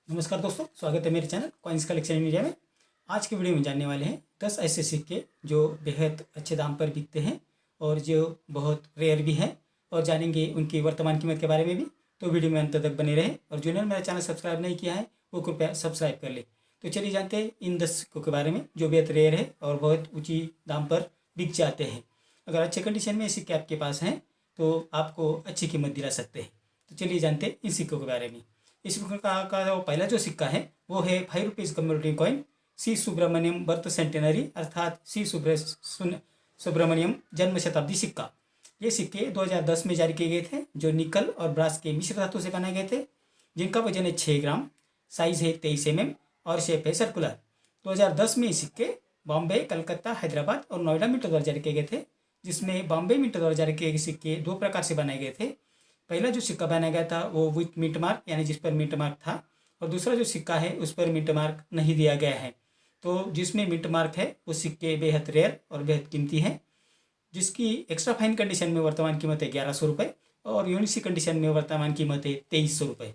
नमस्कार दोस्तों, स्वागत है मेरे चैनल कॉइन्स कलेक्शन इंडिया में। आज के वीडियो में जानने वाले हैं 10 ऐसे सिक्के जो बेहद अच्छे दाम पर बिकते हैं और जो बहुत रेयर भी हैं, और जानेंगे उनकी वर्तमान कीमत के बारे में भी। तो वीडियो में अंत तक बने रहें, और जिन्होंने मेरा चैनल सब्सक्राइब नहीं किया है वो कृपया सब्सक्राइब कर ले। तो चलिए जानते हैं इन 10 सिक्कों के बारे में जो बेहद रेयर है और बहुत ऊँची दाम पर बिक जाते हैं। अगर अच्छे कंडीशन में सिक्के आपके पास हैं तो आपको अच्छी कीमत दिला सकते हैं। तो चलिए जानते हैं इन सिक्कों के बारे में। इस का जो पहला जो सिक्का है वो है 5 रुपीज़ कम्युनिटी कॉइन सी सुब्रमण्यम बर्थ सेंटेनरी, अर्थात सी सुब्रमण्यम जन्म शताब्दी सिक्का। ये सिक्के 2010 में जारी किए गए थे, जो निकल और ब्रास के मिश्र धातु से बनाए गए थे, जिनका वजन है 6 ग्राम, साइज है 23 mm और शेप है सर्कुलर। 2010 में ये सिक्के बॉम्बे, कलकत्ता, हैदराबाद और नोएडा मिंटो द्वारा जारी किए गए थे, जिसमें बॉम्बे मिंटो द्वारा जारी किए गए सिक्के दो प्रकार से बनाए गए थे। पहला जो सिक्का बनाया गया था वो विथ मिंट मार्क, यानी जिस पर मिंट मार्क था, और दूसरा जो सिक्का है उस पर मिंट मार्क नहीं दिया गया है। तो जिसमें मिंट मार्क है वो सिक्के बेहद रेयर और बेहद कीमती हैं, जिसकी एक्स्ट्रा फाइन कंडीशन में वर्तमान कीमत है 1100 रुपये और यूनिसी कंडीशन में वर्तमान कीमत है 2300 रुपये।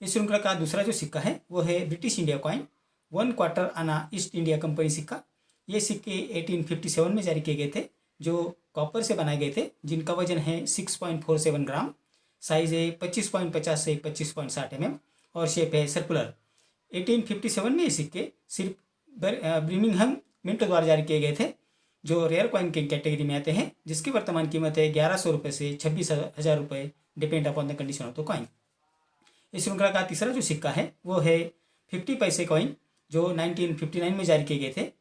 इस श्रृंखला का दूसरा जो सिक्का है वो है ब्रिटिश इंडिया कॉइन 1 क्वार्टर आना ईस्ट इंडिया कंपनी सिक्का। ये सिक्के 1857 में जारी किए गए थे, जो कॉपर से बनाए गए थे, जिनका वजन है 6.47 ग्राम, साइज है 25.50 से 25.60 mm और शेप है सर्कुलर। 1857 में ये सिक्के सिर्फ ब्रिमिंघम मिंट द्वारा जारी किए गए थे, जो रेयर कॉइन के कैटेगरी में आते हैं, जिसकी वर्तमान कीमत है 1100 रुपये से 26,000 रुपये, depend upon the condition of the coin. इस श्रृंखला का तीसरा जो सिक्का है वो है 50 पैसे कॉइन, जो 1959 में जारी किए गए थे,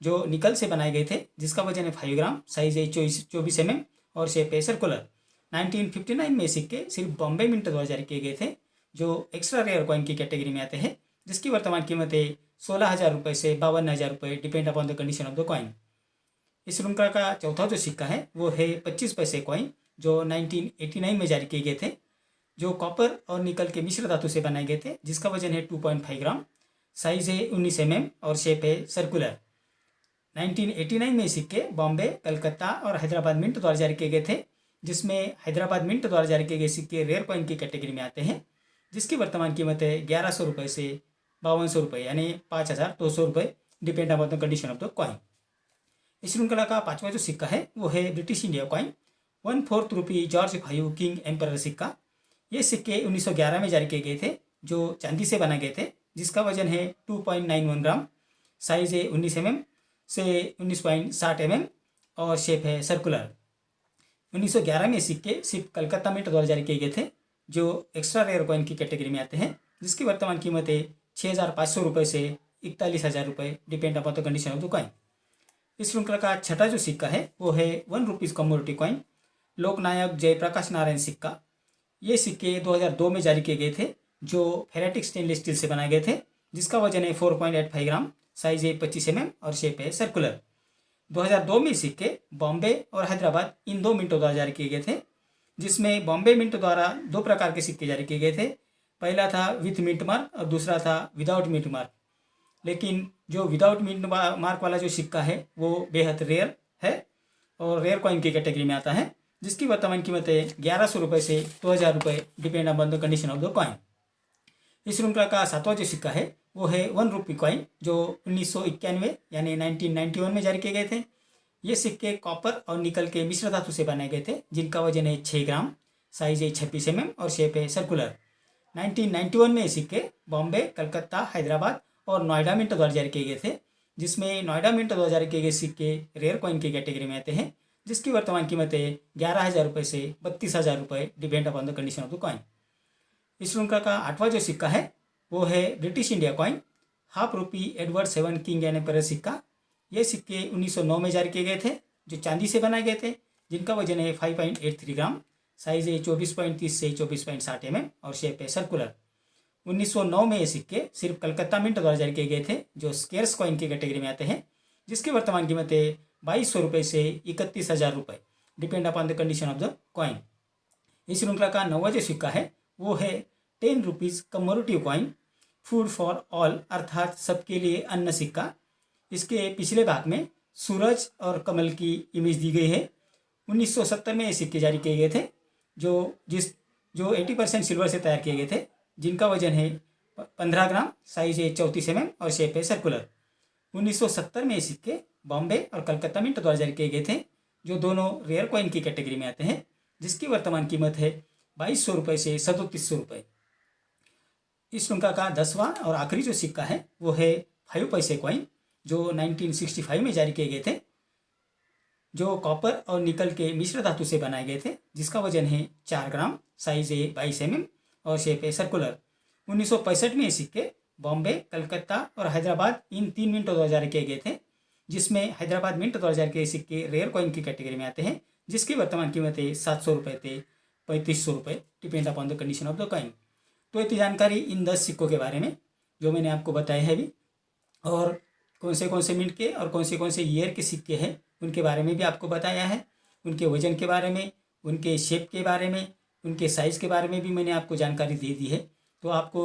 जो निकल से बनाए गए थे, जिसका वजन है 5 ग्राम, साइज है 24 mm और शेप है सर्कुलर। 1959 में सिक्के सिर्फ बॉम्बे मिंट द्वारा जारी किए गए थे, जो एक्स्ट्रा रेयर कॉइन की कैटेगरी में आते हैं, जिसकी वर्तमान कीमत है 16,000 रुपये से 52,000 रुपये, depend upon the condition of the coin. इस श्रृंखला का चौथा जो सिक्का है वो है 25 पैसे कॉइन, जो 1989 में जारी किए गए थे, जो कॉपर और निकल के मिश्र धातु से बनाए गए थे, जिसका वजन है 2.5 ग्राम, साइज है 19 mm और शेप है सर्कुलर। 1989 में सिक्के बॉम्बे, कलकत्ता और हैदराबाद मिंट द्वारा जारी किए गए थे, जिसमें हैदराबाद मिंट द्वारा जारी किए गए सिक्के रेयर कॉइन की कैटेगरी में आते हैं, जिसकी वर्तमान कीमत है 1100 रुपये से 5200 रुपये, यानी 5,200 रुपये, depend upon the condition of the coin. इस श्रृंखला का पांचवा जो सिक्का है वो है ब्रिटिश इंडिया कॉइन 1/4 रुपी जॉर्ज 5 किंग एम्पर सिक्का। ये सिक्के 1911 में जारी किए गए थे, जो चांदी से बनाए गए थे, जिसका वजन है 2.91 ग्राम, साइज है 19 mm से 19.60 mm और शेप है सर्कुलर। 1911 में सिक्के सिर्फ कलकत्ता मिंट द्वारा जारी किए गए थे, जो एक्स्ट्रा रेयर कॉइन की कैटेगरी में आते हैं, जिसकी वर्तमान कीमत है 6,500 रुपये से 41,000 रुपये, depend upon the condition of the coin. इस श्रृंखला का छठा जो सिक्का है वो है 1 रुपीज़ कम्युनिटी कॉइन लोकनायक जयप्रकाश नारायण सिक्का। ये सिक्के 2002 में जारी किए गए थे, जो फेरेटिक स्टेनलेस स्टील से बनाए गए थे, जिसका वजन है 4.85 ग्राम, साइज है 25 mm और शेप है सर्कुलर। 2002 में सिक्के बॉम्बे और हैदराबाद इन दो मिंटों द्वारा जारी किए गए थे, जिसमें बॉम्बे मिंट द्वारा दो प्रकार के सिक्के जारी किए गए थे। पहला था विथ मिंट मार्क और दूसरा था विदाउट मिंट मार्क। लेकिन जो विदाउट मिंट मार्क वाला जो सिक्का है वो बेहद रेयर है और रेयर कॉइन की कैटेगरी में आता है, जिसकी वर्तमान कीमत है 1100 रुपये से 2,000 रुपये, depend upon the condition of the coin. इस श्रृंखला का सातवां जो सिक्का है वो है 1 रुपी कॉइन, जो 1991 यानी 1991 में जारी किए गए थे। ये सिक्के कॉपर और निकल के मिश्र धातु से बनाए गए थे, जिनका वजन है 6 ग्राम, साइज है 26 mm और शेप है सर्कुलर। 1991 में ये सिक्के बॉम्बे, कलकत्ता, हैदराबाद और नोएडा मिंट द्वारा जारी किए गए थे, जिसमें नोएडा मिंट द्वारा जारी किए गए सिक्के रेयर कॉइन की कैटेगरी में आते हैं, जिसकी वर्तमान कीमत है 11,000 रुपये से 32,000 रुपये, depend upon the condition of the coin. इस श्रृंखला का आठवां जो सिक्का है वो है British India coin ½ rupee Edward 7 king and emperor सिक्का। ये सिक्के 1909 में जारी किए गए थे, जो चांदी से बनाए गए थे, जिनका वजन है 5.83 ग्राम, साइज है 24.30 से 24.60 mm और शेप है सर्कुलर। 1909 में ये सिक्के सिर्फ कलकत्ता मिंट द्वारा जारी किए गए थे, जो स्केर्स कॉइन की कैटेगरी में आते हैं, जिसकी वर्तमान कीमत है 2,200 रुपये से 31,000 रुपये, depend upon the condition of the coin. इस श्रृंखला का नौवां जो सिक्का है वो है 10 rupees community coin food for all, अर्थात सबके लिए अन्न सिक्का। इसके पिछले भाग में सूरज और कमल की इमेज दी गई है। 1970 में ये सिक्के जारी किए गए थे, जो 80% सिल्वर से तैयार किए गए थे, जिनका वजन है 15 ग्राम, साइज है 34 mm और शेप है सर्कुलर। 1970 में ये सिक्के बॉम्बे और कलकत्ता मिंट द्वारा जारी किए गए थे, जो दोनों रेयर कॉइन की कैटेगरी में आते हैं, जिसकी वर्तमान कीमत है 2200 रुपये से 3700 रुपये। इस श्रृंखला का 10वां और आखिरी जो सिक्का है वो है 5 पैसे कॉइन, जो 1965 में जारी किए गए थे, जो कॉपर और निकल के मिश्र धातु से बनाए गए थे, जिसका वजन है 4 ग्राम, साइज है 22 mm और शेप है सर्कुलर। 1965 में ये सिक्के बॉम्बे, कलकत्ता और हैदराबाद इन 3 मिंटों द्वारा जारी किए गए थे, जिसमें हैदराबाद मिंट द्वारा जारी किए सिक्के रेयर कॉइन की कैटेगरी में आते हैं, जिसकी वर्तमान कीमत है 700 रुपये से 3500 रुपये, depend upon the condition of the coin. तो ये थी जानकारी इन 10 सिक्कों के बारे में जो मैंने आपको बताया है अभी, और कौन से मिनट के और कौन से ईयर के सिक्के हैं उनके बारे में भी आपको बताया है, उनके वजन के बारे में, उनके शेप के बारे में, उनके साइज़ के बारे में भी मैंने आपको जानकारी दे दी है। तो आपको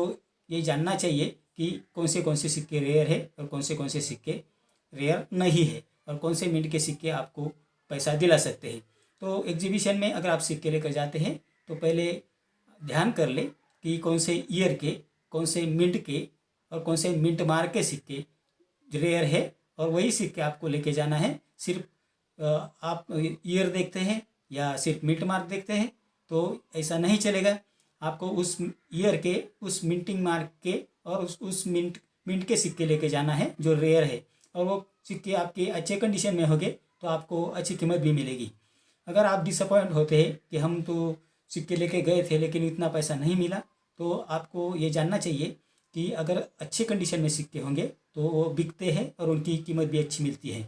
ये जानना चाहिए कि कौन से सिक्के रेयर है और कौन से सिक्के रेयर नहीं है, और कौन से मिनट के सिक्के आपको पैसा दिला सकते हैं। तो एग्जीबिशन में अगर आप सिक्के लेकर जाते हैं तो पहले ध्यान कर ले कि कौन से ईयर के, कौन से मिंट के और कौन से मिंट मार्क के सिक्के रेयर है, और वही सिक्के आपको लेके जाना है। सिर्फ आप ईयर देखते हैं या सिर्फ मिंट मार्क देखते हैं तो ऐसा नहीं चलेगा। आपको उस ईयर के, उस मिंटिंग मार्क के और उस मिंट के सिक्के लेके जाना है जो रेयर है, और वो सिक्के आपके अच्छे कंडीशन में होंगे तो आपको अच्छी कीमत भी मिलेगी। अगर आप डिसअपॉइंट होते हैं कि हम तो सिक्के लेके गए थे लेकिन इतना पैसा नहीं मिला, तो आपको ये जानना चाहिए कि अगर अच्छे कंडीशन में सिक्के होंगे तो वो बिकते हैं और उनकी कीमत भी अच्छी मिलती है।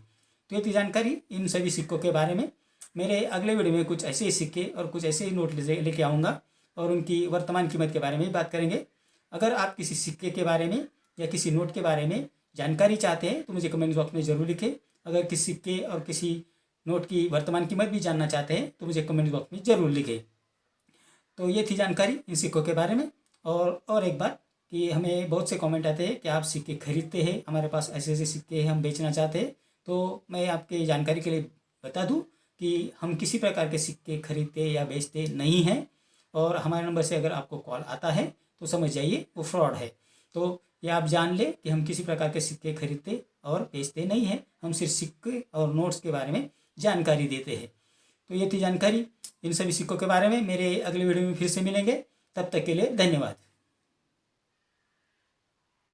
तो ये थी जानकारी इन सभी सिक्कों के बारे में। मेरे अगले वीडियो में कुछ ऐसे ही सिक्के और कुछ ऐसे ही नोट लेके आऊँगा और उनकी वर्तमान कीमत के बारे में बात करेंगे। अगर आप किसी सिक्के के बारे में या किसी नोट के बारे में जानकारी चाहते हैं तो मुझे कमेंट बॉक्स में ज़रूर लिखें। अगर किसी सिक्के और किसी नोट की वर्तमान कीमत भी जानना चाहते हैं तो मुझे कमेंट बॉक्स में ज़रूर लिखें। तो ये थी जानकारी इन सिक्कों के बारे में। और एक बात कि हमें बहुत से कमेंट आते हैं कि आप सिक्के खरीदते हैं, हमारे पास ऐसे सिक्के हम बेचना चाहते हैं। तो मैं आपके जानकारी के लिए बता दूं कि हम किसी प्रकार के सिक्के खरीदते या बेचते नहीं हैं, और हमारे नंबर से अगर आपको कॉल आता है तो समझ जाइए वो फ्रॉड है। तो ये आप जान ले कि हम किसी प्रकार के सिक्के खरीदते और बेचते नहीं हैं, हम सिर्फ सिक्के और नोट्स के बारे में जानकारी देते हैं। तो ये थी जानकारी इन सभी सिक्कों के बारे में। मेरे अगले वीडियो में फिर से मिलेंगे, तब तक के लिए धन्यवाद।